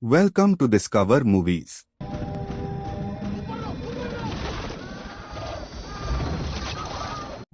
Welcome to Discover Movies.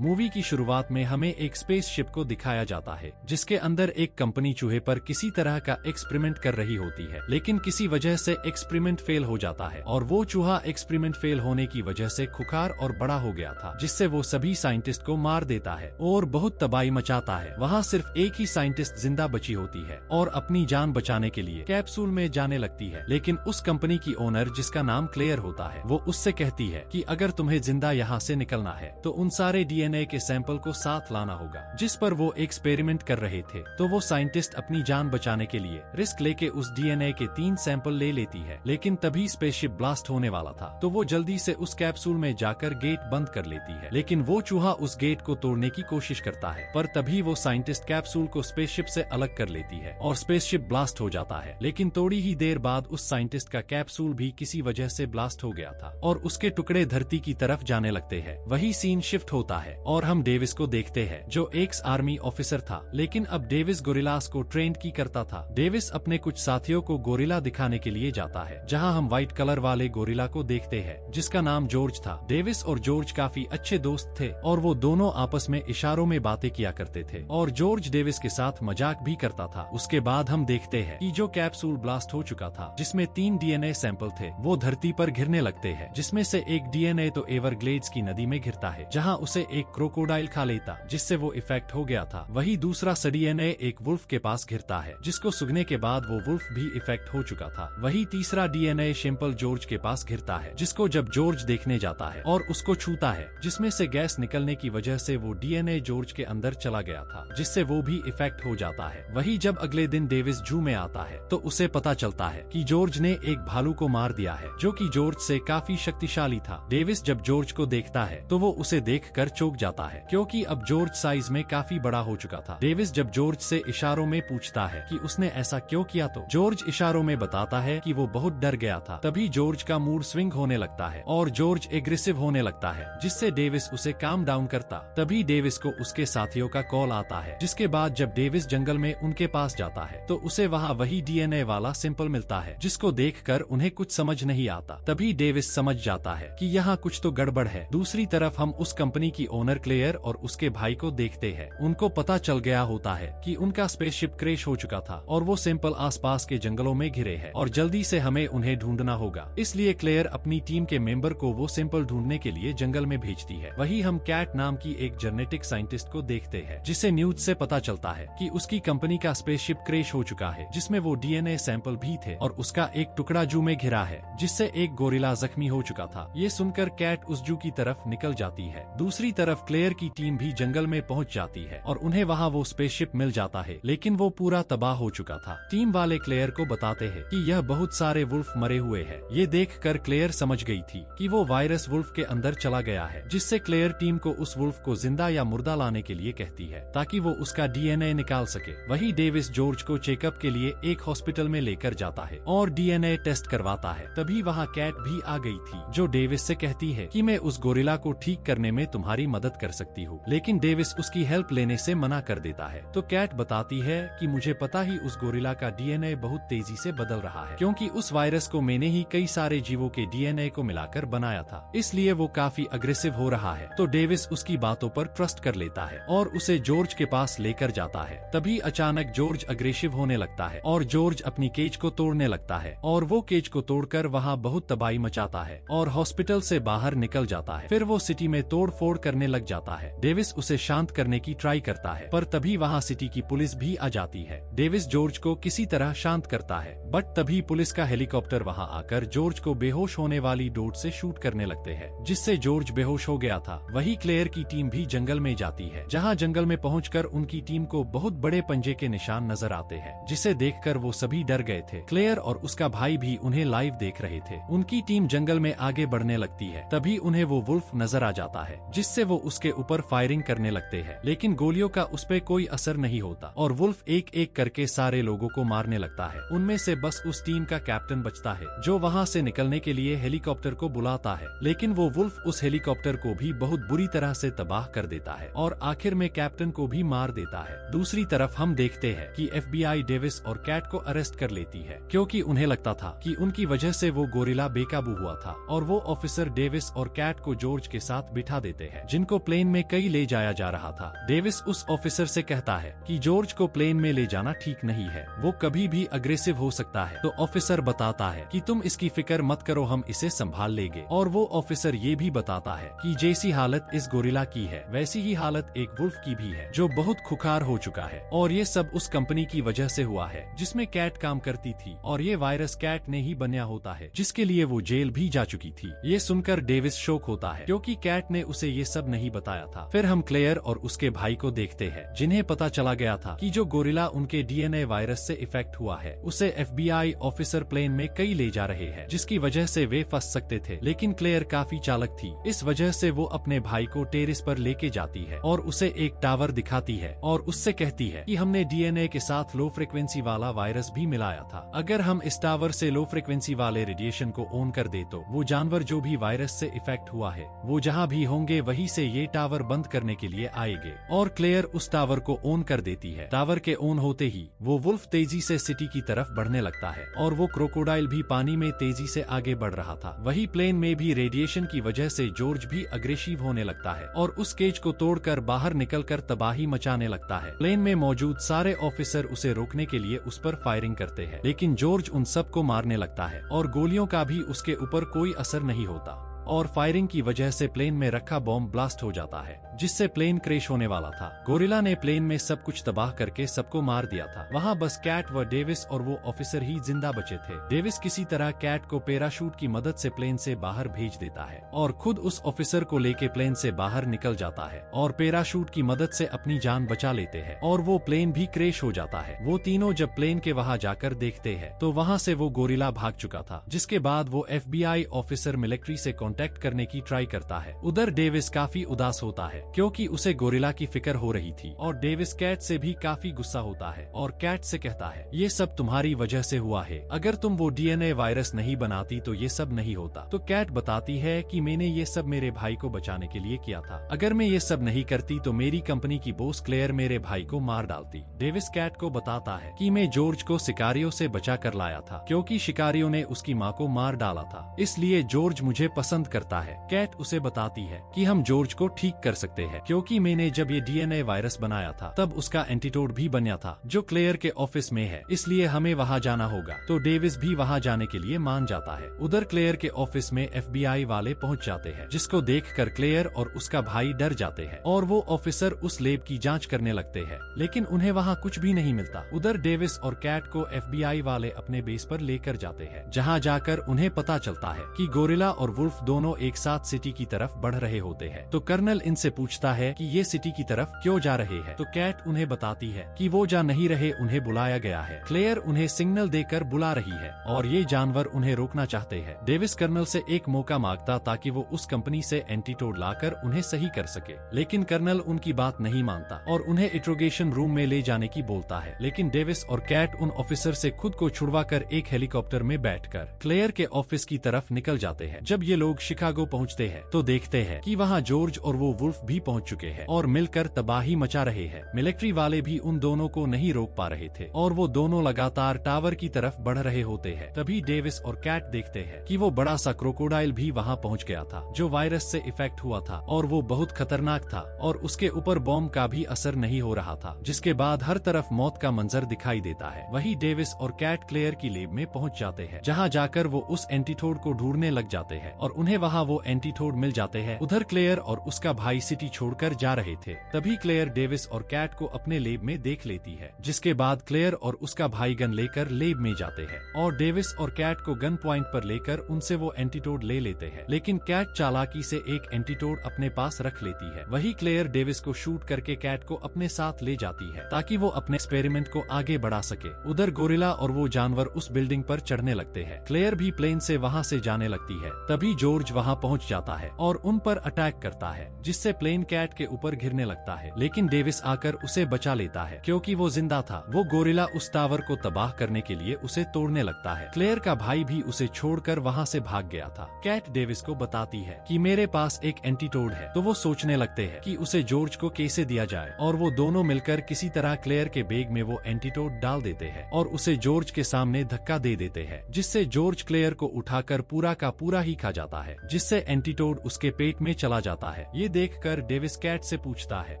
Movie की शुरुआत में हमें एक स्पेसशिप को दिखाया जाता है जिसके अंदर एक कंपनी चूहे पर किसी तरह का एक्सपेरिमेंट कर रही होती है, लेकिन किसी वजह से एक्सपेरिमेंट फेल हो जाता है और वो चूहा एक्सपेरिमेंट फेल होने की वजह से खुखार और बड़ा हो गया था, जिससे वो सभी साइंटिस्ट को मार देता है और बहुत तबाही मचाता है। वहाँ सिर्फ एक ही साइंटिस्ट जिंदा बची होती है और अपनी जान बचाने के लिए कैप्सूल में जाने लगती है, लेकिन उस कंपनी की ओनर जिसका नाम क्लेयर होता है वो उससे कहती है कि अगर तुम्हें जिंदा यहाँ से निकलना है तो उन सारे डीएनए के सैंपल को साथ लाना होगा जिस पर वो एक्सपेरिमेंट कर रहे थे। तो वो साइंटिस्ट अपनी जान बचाने के लिए रिस्क लेके उस डीएनए के 3 सैंपल ले लेती है, लेकिन तभी स्पेसशिप ब्लास्ट होने वाला था तो वो जल्दी से उस कैप्सूल में जाकर गेट बंद कर लेती है, लेकिन वो चूहा उस गेट को तोड़ने की कोशिश करता है, पर तभी वो साइंटिस्ट कैप्सूल को स्पेसशिप से अलग कर लेती है और स्पेसशिप ब्लास्ट हो जाता है। लेकिन थोड़ी ही देर बाद उस साइंटिस्ट का कैप्सूल भी किसी वजह से ब्लास्ट हो गया था और उसके टुकड़े धरती की तरफ जाने लगते हैं। वही सीन शिफ्ट होता है और हम डेविस को देखते हैं जो एक्स आर्मी ऑफिसर था, लेकिन अब डेविस गोरिल्लास को ट्रेन की करता था। डेविस अपने कुछ साथियों को गोरिल्ला दिखाने के लिए जाता है जहां हम व्हाइट कलर वाले गोरिल्ला को देखते हैं जिसका नाम जॉर्ज था। डेविस और जॉर्ज काफी अच्छे दोस्त थे और वो दोनों आपस में इशारों में बातें किया करते थे और जॉर्ज डेविस के साथ मजाक भी करता था। उसके बाद हम देखते हैं कि जो कैप्सूल ब्लास्ट हो चुका था जिसमें 3 डीएनए सैंपल थे वो धरती पर गिरने लगते हैं, जिसमें से एक डीएनए तो एवरग्लेड्स की नदी में गिरता है जहाँ उसे एक क्रोकोडाइल खा लेता जिससे वो इफेक्ट हो गया था। वही दूसरा डीएनए एक वुल्फ के पास गिरता है जिसको सुगने के बाद वो वुल्फ भी इफेक्ट हो चुका था। वही तीसरा डीएनए शिंपल जॉर्ज के पास गिरता है जिसको जब जॉर्ज देखने जाता है और उसको छूता है जिसमें से गैस निकलने की वजह से वो डीएनए जॉर्ज के अंदर चला गया था जिससे वो भी इफेक्ट हो जाता है। वही जब अगले दिन डेविस जू में आता है तो उसे पता चलता है कि जॉर्ज ने एक भालू को मार दिया है जो कि जॉर्ज से काफी शक्तिशाली था। डेविस जब जॉर्ज को देखता है तो वो उसे देखकर चौंक जाता है क्योंकि अब जॉर्ज साइज में काफी बड़ा हो चुका था। डेविस जब जॉर्ज से इशारों में पूछता है कि उसने ऐसा क्यों किया तो जॉर्ज इशारों में बताता है कि वो बहुत डर गया था। तभी जॉर्ज का मूड स्विंग होने लगता है और जॉर्ज एग्रेसिव होने लगता है जिससे डेविस उसे काम डाउन करता। तभी डेविस को उसके साथियों का कॉल आता है, जिसके बाद जब डेविस जंगल में उनके पास जाता है तो उसे वहाँ वही डीएनए वाला सैंपल मिलता है जिसको देखकर उन्हें कुछ समझ नहीं आता। तभी डेविस समझ जाता है कि यहाँ कुछ तो गड़बड़ है। दूसरी तरफ हम उस कंपनी की ओनर क्लेयर और उसके भाई को देखते हैं। उनको पता चल गया होता है कि उनका स्पेसशिप क्रैश हो चुका था और वो सैंपल आसपास के जंगलों में घिरे हैं और जल्दी से हमें उन्हें ढूंढना होगा। इसलिए क्लेयर अपनी टीम के मेंबर को वो सैंपल ढूंढने के लिए जंगल में भेजती है। वही हम कैट नाम की एक जेनेटिक साइंटिस्ट को देखते हैं जिसे न्यूज से पता चलता है कि उसकी कंपनी का स्पेसशिप क्रैश हो चुका है जिसमें वो डीएनए सैंपल भी थे और उसका एक टुकड़ा जू में घिरा है जिससे एक गोरिल्ला जख्मी हो चुका था। ये सुनकर कैट उस जू की तरफ निकल जाती है। दूसरी तरफ क्लेयर की टीम भी जंगल में पहुंच जाती है और उन्हें वहां वो स्पेसशिप मिल जाता है, लेकिन वो पूरा तबाह हो चुका था। टीम वाले क्लेयर को बताते हैं कि यह बहुत सारे वुल्फ मरे हुए हैं। ये देखकर क्लेयर समझ गई थी कि वो वायरस वुल्फ के अंदर चला गया है, जिससे क्लेयर टीम को उस वुल्फ को जिंदा या मुर्दा लाने के लिए कहती है ताकि वो उसका डीएनए निकाल सके। वही डेविस जॉर्ज को चेकअप के लिए एक हॉस्पिटल में लेकर जाता है और डीएनए टेस्ट करवाता है। तभी वहाँ कैट भी आ गई थी जो डेविस से कहती है कि मैं उस गोरिल्ला को ठीक करने में तुम्हारी मदद कर सकती हूँ, लेकिन डेविस उसकी हेल्प लेने से मना कर देता है। तो कैट बताती है कि मुझे पता ही उस गोरिल्ला का डीएनए बहुत तेजी से बदल रहा है क्योंकि उस वायरस को मैंने ही कई सारे जीवों के डीएनए को मिलाकर बनाया था, इसलिए वो काफी अग्रेसिव हो रहा है। तो डेविस उसकी बातों पर ट्रस्ट कर लेता है और उसे जॉर्ज के पास लेकर जाता है। तभी अचानक जॉर्ज अग्रेसिव होने लगता है और जॉर्ज अपनी केज को तोड़ने लगता है और वो केज को तोड़कर वहाँ बहुत तबाही मचाता है और हॉस्पिटल से बाहर निकल जाता है। फिर वो सिटी में तोड़ फोड़ करने लग जाता है। डेविस उसे शांत करने की ट्राई करता है पर तभी वहाँ सिटी की पुलिस भी आ जाती है। डेविस जॉर्ज को किसी तरह शांत करता है बट तभी पुलिस का हेलीकॉप्टर वहाँ आकर जॉर्ज को बेहोश होने वाली डोट से शूट करने लगते हैं जिससे जॉर्ज बेहोश हो गया था। वही क्लेयर की टीम भी जंगल में जाती है जहाँ जंगल में पहुंचकर उनकी टीम को बहुत बड़े पंजे के निशान नजर आते हैं जिसे देखकर वो सभी डर गए थे। क्लेयर और उसका भाई भी उन्हें लाइव देख रहे थे। उनकी टीम जंगल में आगे बढ़ने लगती है। तभी उन्हें वो वुल्फ नजर आ जाता है जिससे वो उसके ऊपर फायरिंग करने लगते हैं, लेकिन गोलियों का उस पे कोई असर नहीं होता और वुल्फ एक एक करके सारे लोगों को मारने लगता है। उनमें से बस उस टीम का कैप्टन बचता है, जो वहाँ से निकलने के लिए हेलीकॉप्टर को बुलाता है, लेकिन वो वुल्फ उस हेलीकॉप्टर को भी बहुत बुरी तरह से तबाह कर देता है और आखिर में कैप्टन को भी मार देता है। दूसरी तरफ हम देखते हैं कि FBI डेविस और कैट को अरेस्ट कर लेती है, क्योंकि उन्हें लगता था कि उनकी वजह से वो गोरिल्ला बेकाबू हुआ था, और वो ऑफिसर डेविस और कैट को जॉर्ज के साथ बिठा देते हैं, जिनको प्लेन में कई ले जाया जा रहा था। डेविस उस ऑफिसर से कहता है कि जॉर्ज को प्लेन में ले जाना ठीक नहीं है, वो कभी भी अग्रेसिव हो सकता है। तो ऑफिसर बताता है कि तुम इसकी फिक्र मत करो, हम इसे संभाल लेंगे। और वो ऑफिसर ये भी बताता है कि जैसी हालत इस गोरिल्ला की है, वैसी ही हालत एक वुल्फ की भी है, जो बहुत खुखार हो चुका है, और ये सब उस कंपनी की वजह से हुआ है जिसमें कैट काम करती थी, और ये वायरस कैट ने ही बनाया होता है, जिसके लिए वो जेल भी जा चुकी थी। ये सुनकर डेविस शौक होता है, क्योंकि कैट ने उसे ये सब नहीं बताया था। फिर हम क्लेयर और उसके भाई को देखते हैं, जिन्हें पता चला गया था कि जो गोरिल्ला उनके DNA वायरस से इफेक्ट हुआ है, उसे FBI ऑफिसर प्लेन में कई ले जा रहे हैं, जिसकी वजह से वे फंस सकते थे। लेकिन क्लेयर काफी चालाक थी, इस वजह से वो अपने भाई को टेरेस पर लेके जाती है और उसे एक टावर दिखाती है और उससे कहती है कि हमने DNA के साथ लो फ्रिक्वेंसी वाला वायरस भी मिलाया था। अगर हम इस टावर से लो फ्रिक्वेंसी वाले रेडिएशन को ऑन कर दे तो वो जानवर जो भी वायरस से इफेक्ट हुआ है, वो जहाँ भी होंगे वहीं से ये टावर बंद करने के लिए आएंगे। और क्लेयर उस टावर को ऑन कर देती है। टावर के ऑन होते ही वो वुल्फ तेजी से सिटी की तरफ बढ़ने लगता है, और वो क्रोकोडाइल भी पानी में तेजी से आगे बढ़ रहा था। वही प्लेन में भी रेडिएशन की वजह से जॉर्ज भी अग्रेसिव होने लगता है और उस केज को तोड़कर बाहर निकलकर तबाही मचाने लगता है। प्लेन में मौजूद सारे ऑफिसर उसे रोकने के लिए उस पर फायरिंग करते हैं, लेकिन जॉर्ज उन सबको मारने लगता है और गोलियों का भी उसके ऊपर कोई असर नहीं होता, और फायरिंग की वजह से प्लेन में रखा बॉम्ब ब्लास्ट हो जाता है, जिससे प्लेन क्रैश होने वाला था। गोरिल्ला ने प्लेन में सब कुछ तबाह करके सबको मार दिया था। वहाँ बस कैट व डेविस और वो ऑफिसर ही जिंदा बचे थे। डेविस किसी तरह कैट को पैराशूट की मदद से प्लेन से बाहर भेज देता है और खुद उस ऑफिसर को लेके प्लेन से बाहर निकल जाता है और पैराशूट की मदद से अपनी जान बचा लेते हैं, और वो प्लेन भी क्रैश हो जाता है। वो तीनों जब प्लेन के वहाँ जाकर देखते हैं तो वहाँ से वो गोरिल्ला भाग चुका था, जिसके बाद वो FBI ऑफिसर मिलिट्री से कांटेक्ट करने की ट्राई करता है। उधर डेविस काफी उदास होता है, क्योंकि उसे गोरिल्ला की फिक्र हो रही थी, और डेविस कैट से भी काफी गुस्सा होता है और कैट से कहता है ये सब तुम्हारी वजह से हुआ है, अगर तुम वो DNA वायरस नहीं बनाती तो ये सब नहीं होता। तो कैट बताती है कि मैंने ये सब मेरे भाई को बचाने के लिए किया था, अगर मैं ये सब नहीं करती तो मेरी कंपनी की बॉस क्लेयर मेरे भाई को मार डालती। डेविस कैट को बताता है कि मैं जॉर्ज को शिकारियों से बचा कर लाया था, क्योंकि शिकारियों ने उसकी माँ को मार डाला था, इसलिए जॉर्ज मुझे पसंद करता है। कैट उसे बताती है कि हम जॉर्ज को ठीक कर सकते हैं, क्योंकि मैंने जब ये DNA वायरस बनाया था तब उसका एंटीडोट भी बना था, जो क्लेयर के ऑफिस में है, इसलिए हमें वहाँ जाना होगा। तो डेविस भी वहाँ जाने के लिए मान जाता है। उधर क्लेयर के ऑफिस में FBI वाले पहुँच जाते हैं, जिसको देखकर क्लेयर और उसका भाई डर जाते हैं, और वो ऑफिसर उस लैब की जाँच करने लगते हैं, लेकिन उन्हें वहाँ कुछ भी नहीं मिलता। उधर डेविस और कैट को FBI वाले अपने बेस पर लेकर जाते हैं, जहाँ जाकर उन्हें पता चलता है कि गोरिल्ला और वुल्फ दोनों एक साथ सिटी की तरफ बढ़ रहे होते हैं। तो कर्नल इनसे पूछता है कि ये सिटी की तरफ क्यों जा रहे हैं। तो कैट उन्हें बताती है कि वो जा नहीं रहे, उन्हें बुलाया गया है। क्लेयर उन्हें सिग्नल देकर बुला रही है और ये जानवर उन्हें रोकना चाहते हैं। डेविस कर्नल से एक मौका मांगता ताकि वो उस कंपनी से एंटीडोट लाकर उन्हें सही कर सके, लेकिन कर्नल उनकी बात नहीं मानता और उन्हें इंट्रोगेशन रूम में ले जाने की बोलता है। लेकिन डेविस और कैट उन ऑफिसर से खुद को छुड़वाकर एक हेलीकॉप्टर में बैठकर क्लेयर के ऑफिस की तरफ निकल जाते हैं। जब ये लोग शिकागो पहुंचते हैं तो देखते हैं कि वहां जॉर्ज और वो वुल्फ भी पहुंच चुके हैं और मिलकर तबाही मचा रहे हैं। मिलिट्री वाले भी उन दोनों को नहीं रोक पा रहे थे और वो दोनों लगातार टावर की तरफ बढ़ रहे होते हैं। तभी डेविस और कैट देखते हैं कि वो बड़ा सा क्रोकोडाइल भी वहां पहुंच गया था, जो वायरस से इफेक्ट हुआ था, और वो बहुत खतरनाक था और उसके ऊपर बॉम्ब का भी असर नहीं हो रहा था, जिसके बाद हर तरफ मौत का मंजर दिखाई देता है। वही डेविस और कैट क्लेयर की लैब में पहुंच जाते हैं, जहां जाकर वो उस एंटीडोट को ढूंढने लग जाते हैं और उन्हें वहां वो एंटीडोट मिल जाते हैं। उधर क्लेयर और उसका भाई सिटी छोड़कर जा रहे थे। तभी क्लेयर डेविस और कैट को अपने लैब में देख लेती है, जिसके बाद क्लेयर और उसका भाई गन लेकर लैब में जाते हैं और डेविस और कैट को गन पॉइंट पर लेकर उनसे वो एंटीडोट ले लेते हैं। लेकिन कैट चालाकी से एक एंटीडोट अपने पास रख लेती है। वही क्लेयर डेविस को शूट करके कैट को अपने साथ ले जाती है ताकि वो अपने एक्सपेरिमेंट को आगे बढ़ा सके। उधर गोरिल्ला और वो जानवर उस बिल्डिंग पर चढ़ने लगते हैं। क्लेयर भी प्लेन से वहाँ से जाने लगती है। तभी जॉर्ज जॉर्ज वहां पहुंच जाता है और उन पर अटैक करता है, जिससे प्लेन कैट के ऊपर गिरने लगता है। लेकिन डेविस आकर उसे बचा लेता है क्योंकि वो जिंदा था। वो गोरिल्ला उस टावर को तबाह करने के लिए उसे तोड़ने लगता है। क्लेयर का भाई भी उसे छोड़कर वहां से भाग गया था। कैट डेविस को बताती है कि मेरे पास एक एंटीटोड है, तो वो सोचने लगते हैं कि उसे जॉर्ज को कैसे दिया जाए, और वो दोनों मिलकर किसी तरह क्लेयर के बैग में वो एंटीटोड डाल देते हैं और उसे जॉर्ज के सामने धक्का दे देते हैं, जिससे जॉर्ज क्लेयर को उठाकर पूरा का पूरा ही खा जाता है, जिससे एंटीटोड उसके पेट में चला जाता है। ये देखकर डेविस कैट से पूछता है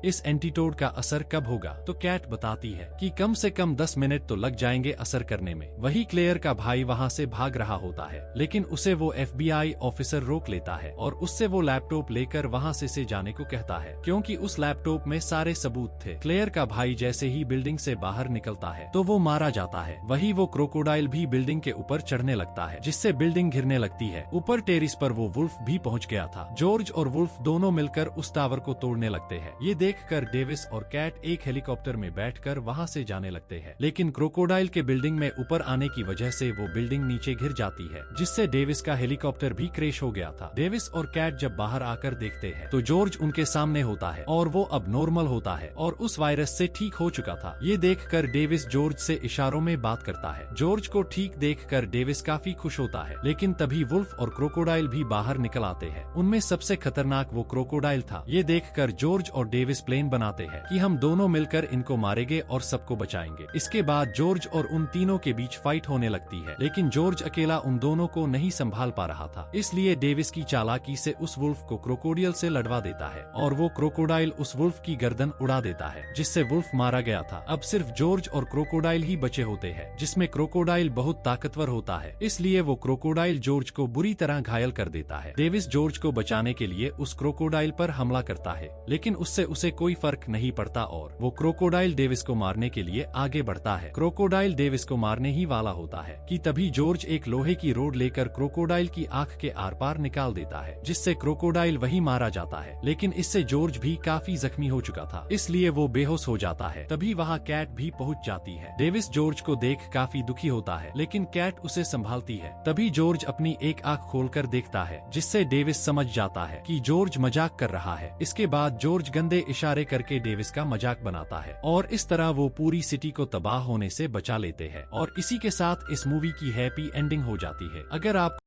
इस एंटीटोड का असर कब होगा, तो कैट बताती है कि कम से कम 10 मिनट तो लग जाएंगे असर करने में। वही क्लेयर का भाई वहाँ से भाग रहा होता है, लेकिन उसे वो FBI ऑफिसर रोक लेता है और उससे वो लैपटॉप लेकर वहाँ से जाने को कहता है, क्योंकि उस लैपटॉप में सारे सबूत थे। क्लेयर का भाई जैसे ही बिल्डिंग से बाहर निकलता है तो वो मारा जाता है। वही वो क्रोकोडाइल भी बिल्डिंग के ऊपर चढ़ने लगता है, जिससे बिल्डिंग गिरने लगती है। ऊपर टेरिस पर वो वुल्फ भी पहुंच गया था। जॉर्ज और वुल्फ दोनों मिलकर उस टावर को तोड़ने लगते हैं। ये देखकर डेविस और कैट एक हेलीकॉप्टर में बैठकर वहां से जाने लगते हैं, लेकिन क्रोकोडाइल के बिल्डिंग में ऊपर आने की वजह से वो बिल्डिंग नीचे गिर जाती है, जिससे डेविस का हेलीकॉप्टर भी क्रैश हो गया था। डेविस और कैट जब बाहर आकर देखते हैं तो जॉर्ज उनके सामने होता है और वो अब नॉर्मल होता है और उस वायरस से ठीक हो चुका था। ये देखकर डेविस जॉर्ज से इशारों में बात करता है। जॉर्ज को ठीक देखकर डेविस काफी खुश होता है, लेकिन तभी वुल्फ और क्रोकोडाइल भी बाहर निकल आते हैं। उनमें सबसे खतरनाक वो क्रोकोडाइल था। ये देखकर जॉर्ज और डेविस प्लान बनाते हैं कि हम दोनों मिलकर इनको मारेंगे और सबको बचाएंगे। इसके बाद जॉर्ज और उन तीनों के बीच फाइट होने लगती है, लेकिन जॉर्ज अकेला उन दोनों को नहीं संभाल पा रहा था, इसलिए डेविस की चालाकी से उस वुल्फ को क्रोकोडाइल से लड़वा देता है और वो क्रोकोडाइल उस वुल्फ की गर्दन उड़ा देता है, जिससे वुल्फ मारा गया था। अब सिर्फ जॉर्ज और क्रोकोडाइल ही बचे होते हैं, जिसमें क्रोकोडाइल बहुत ताकतवर होता है, इसलिए वो क्रोकोडाइल जॉर्ज को बुरी तरह घायल कर देता है। डेविस जॉर्ज को बचाने के लिए उस क्रोकोडाइल पर हमला करता है, लेकिन उससे उसे कोई फर्क नहीं पड़ता और वो क्रोकोडाइल डेविस को मारने के लिए आगे बढ़ता है। क्रोकोडाइल डेविस को मारने ही वाला होता है कि तभी जॉर्ज एक लोहे की रोड लेकर क्रोकोडाइल की आंख के आर पार निकाल देता है, जिससे क्रोकोडाइल वही मारा जाता है। लेकिन इससे जॉर्ज भी काफी जख्मी हो चुका था, इसलिए वो बेहोश हो जाता है। तभी वहाँ कैट भी पहुँच जाती है। डेविस जॉर्ज को देख काफी दुखी होता है, लेकिन कैट उसे संभालती है। तभी जॉर्ज अपनी एक आंख खोलकर देखता है, जिससे डेविस समझ जाता है कि जॉर्ज मजाक कर रहा है। इसके बाद जॉर्ज गंदे इशारे करके डेविस का मजाक बनाता है और इस तरह वो पूरी सिटी को तबाह होने से बचा लेते हैं। और इसी के साथ इस मूवी की हैप्पी एंडिंग हो जाती है। अगर आप